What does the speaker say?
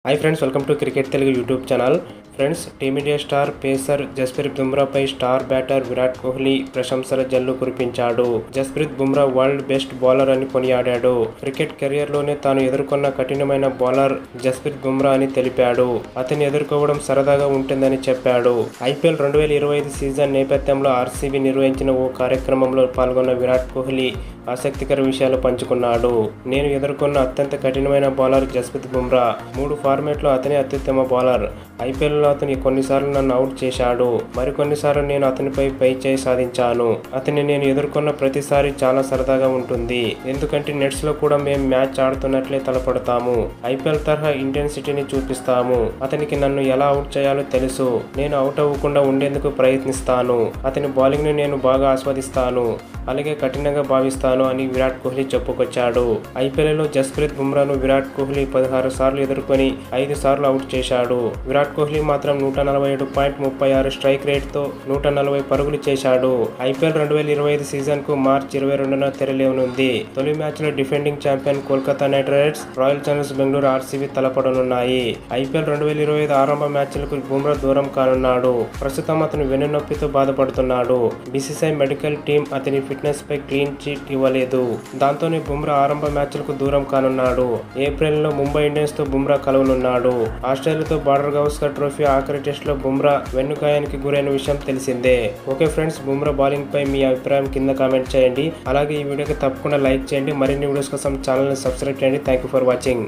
High friends welcome to cricket Telugu YouTube channel. Friends team India star pacer Jasprit బుమ్రాపై star batter Virat Kohli ప్రశంసల జల్లు కురిపించాడు. Jasprit Bumrah world best bowler అని కొనియాడాడు. క్రికెట్ కెరియర్లోనే తాను ఎదుర్కొన్న కఠినమైన బౌలర్ జస్ప్రీత్ బుమ్రా అని తెలిపాడు. అతన్ని ఎదుర్కోవడం సరదాగా ఉంటుందని చెప్పాడు. ఐపీఎల్ 2025 సీజన్ నేపథ్యంలో ఆర్సీబీ నిర్వహించిన ఓ కార్యక్రమంలో పాల్గొన్న విరాట్ కోహ్లీ ఆసక్తికర విషయాలు పంచుకున్నాడు. నేను ఎదుర్కొన్న అత్యంత కఠినమైన బౌలర్ జస్ప్రీత్ బుమ్రా. 3 ఫార్మాట్లో అతనే అత్యుత్తమ బౌలర్. ఐపీఎల్లో అతను కొన్నిసార్లు నన్ను అవుట్ చేశాడు, మరికొన్నిసార్లు నేను అతనిపై పై చేయి సాధించాను. అతన్ని నేను ఎదుర్కొన్న ప్రతిసారి చాలా సరదాగా ఉంటుంది, ఎందుకంటే నెట్స్ లో కూడా మేము మ్యాచ్ ఆడుతున్నట్లే తలపడతాము. ఐపీఎల్ తరహా ఇంటెన్సిటీని చూపిస్తాము. అతనికి నన్ను ఎలా అవుట్ చేయాలో తెలుసు. నేను అవుట్ అవ్వకుండా ఉండేందుకు ప్రయత్నిస్తాను. అతని బౌలింగ్ ను నేను బాగా ఆస్వాదిస్తాను, అలాగే కఠినంగా భావిస్తాను అని విరాట్ కోహ్లీ చెప్పుకొచ్చాడు. ఐపీఎల్లో జస్ప్రీత్ బుమ్రాను విరాట్ కోహ్లీ 16 సార్లు ఎదుర్కొని 5 సార్లు అవుట్ చేశాడు. విరాట్ కోహ్లీ మాత్రం 147.36 స్ట్రైక్ రేట్ తో 140 పరుగులు చేశాడు. ఐపీఎల్ 2025 సీజన్ కు మార్చి 22న తెరలేనుంది. తొలి మ్యాచ్ లో defending champion Kolkata knight riders, royal challengers Bengaluru RCB తలపడనున్నాయి. ఐపీఎల్ 2025 ఆరంభ మ్యాచ్లకు బుమ్రా దూరం కానున్నాడు. ప్రస్తుతం అతను వెన్నునొప్పితో బాధపడుతున్నాడు. బీసీసీఐ మెడికల్ టీం అతని ఫిట్నెస్ పై క్లీన్ చిట్ ఇవ్వలేదు. దాంతోనే బుమ్రా ఆరంభ మ్యాచ్లకు దూరం కానున్నాడు. ఏప్రిల్లో ముంబై ఇండియన్స్ తో బుమ్రా కలవనున్నాడు. ఆస్ట్రేలియాతో బార్డర్ గవస్కర్ ట్రోఫీ ఆఖరి టెస్ట్ లో బుమ్రా వెన్నుగాయానికి గురైన విషయం తెలిసిందే. ఓకే ఫ్రెండ్స్, బుమ్రా బౌలింగ్ పై మీ అభిప్రాయం కింద కామెంట్ చేయండి. అలాగే ఈ వీడియోకి తప్పకుండా లైక్ చేయండి. మరిన్ని వీడియోస్ కోసం ఛానల్ ని సబ్స్క్రైబ్ చేయండి. Thank you for watching.